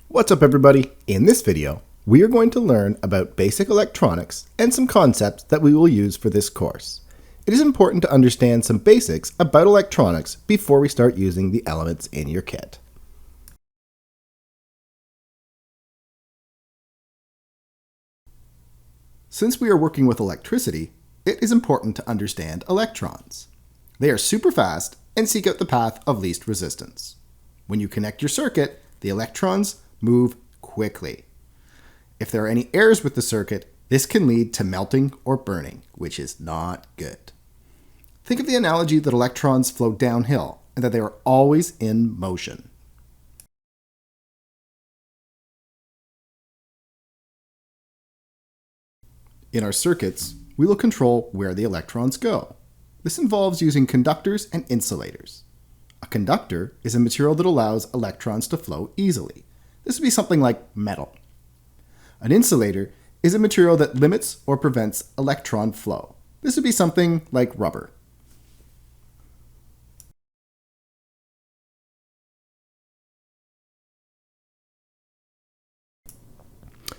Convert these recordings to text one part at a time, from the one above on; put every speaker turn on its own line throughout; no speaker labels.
What's up everybody? In this video, we are going to learn about basic electronics and some concepts that we will use for this course. It is important to understand some basics about electronics before we start using the elements in your kit. Since we are working with electricity, it is important to understand electrons. They are super fast and seek out the path of least resistance. When you connect your circuit, the electrons move quickly. If there are any errors with the circuit, this can lead to melting or burning, which is not good. Think of the analogy that electrons flow downhill and that they are always in motion. In our circuits, we will control where the electrons go. This involves using conductors and insulators. A conductor is a material that allows electrons to flow easily. This would be something like metal. An insulator is a material that limits or prevents electron flow. This would be something like rubber.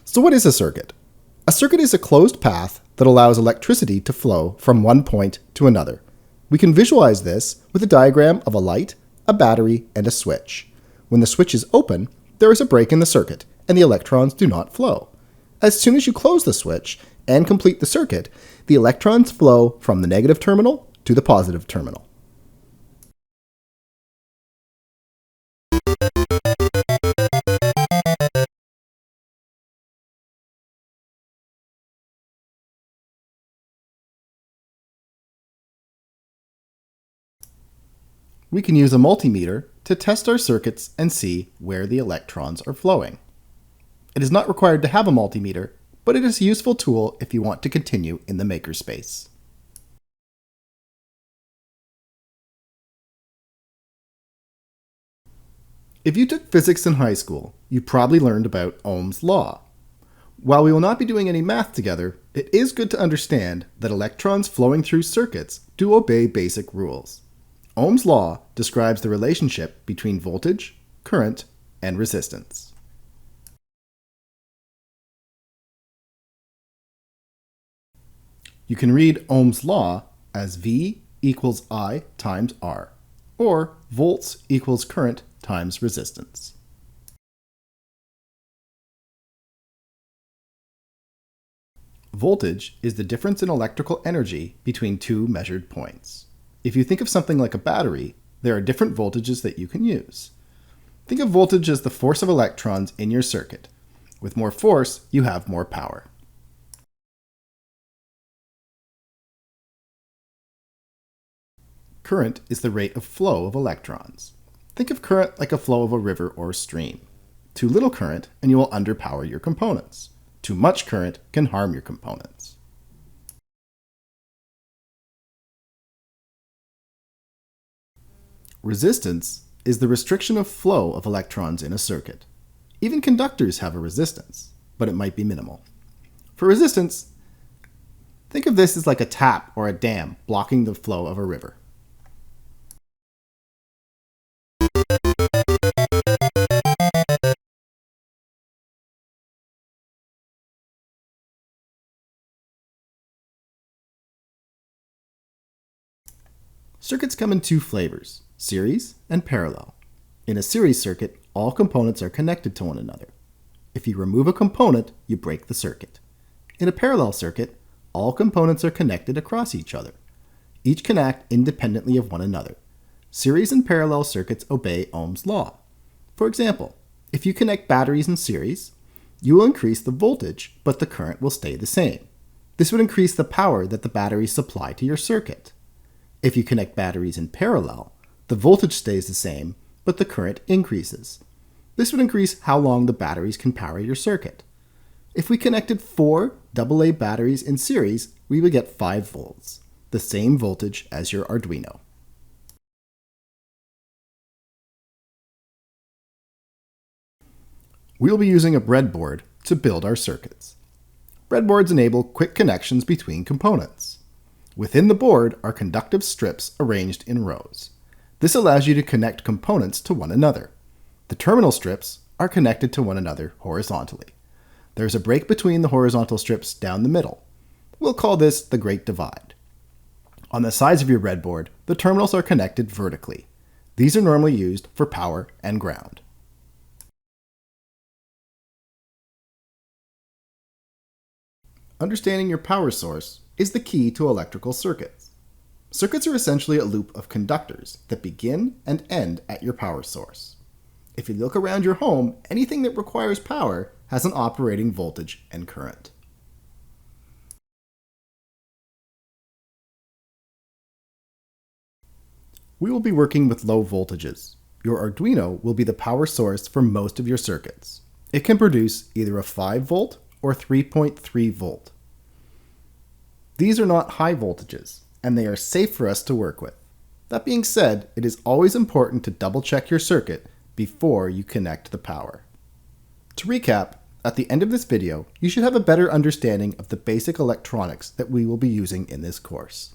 So what is a circuit? A circuit is a closed path that allows electricity to flow from one point to another. We can visualize this with a diagram of a light, a battery, and a switch. When the switch is open, there is a break in the circuit, and the electrons do not flow. As soon as you close the switch and complete the circuit, the electrons flow from the negative terminal to the positive terminal. We can use a multimeter to test our circuits and see where the electrons are flowing. It is not required to have a multimeter, but it is a useful tool if you want to continue in the makerspace. If you took physics in high school, you probably learned about Ohm's law. While we will not be doing any math together, it is good to understand that electrons flowing through circuits do obey basic rules. Ohm's law describes the relationship between voltage, current, and resistance. You can read Ohm's law as V equals I times R, or volts equals current times resistance. Voltage is the difference in electrical energy between two measured points. If you think of something like a battery, there are different voltages that you can use. Think of voltage as the force of electrons in your circuit. With more force, you have more power. Current is the rate of flow of electrons. Think of current like a flow of a river or a stream. Too little current and you will underpower your components. Too much current can harm your components. Resistance is the restriction of flow of electrons in a circuit. Even conductors have a resistance, but it might be minimal. For resistance, think of this as like a tap or a dam blocking the flow of a river. Circuits come in two flavors, series and parallel. In a series circuit, all components are connected to one another. If you remove a component, you break the circuit. In a parallel circuit, all components are connected across each other. Each can act independently of one another. Series and parallel circuits obey Ohm's law. For example, if you connect batteries in series, you will increase the voltage, but the current will stay the same. This would increase the power that the batteries supply to your circuit. If you connect batteries in parallel, the voltage stays the same, but the current increases. This would increase how long the batteries can power your circuit. If we connected 4 AA batteries in series, we would get 5 volts. the same voltage as your Arduino. We'll be using a breadboard to build our circuits. Breadboards enable quick connections between components. Within the board are conductive strips arranged in rows. This allows you to connect components to one another. The terminal strips are connected to one another horizontally. There's a break between the horizontal strips down the middle. We'll call this the Great Divide. On the sides of your breadboard, the terminals are connected vertically. These are normally used for power and ground. Understanding your power source is the key to electrical circuits. Circuits are essentially a loop of conductors that begin and end at your power source. If you look around your home, anything that requires power has an operating voltage and current. We will be working with low voltages. Your Arduino will be the power source for most of your circuits. It can produce either a 5 volt or 3.3 volt. These are not high voltages, and they are safe for us to work with. That being said, it is always important to double check your circuit before you connect the power. To recap, at the end of this video, you should have a better understanding of the basic electronics that we will be using in this course.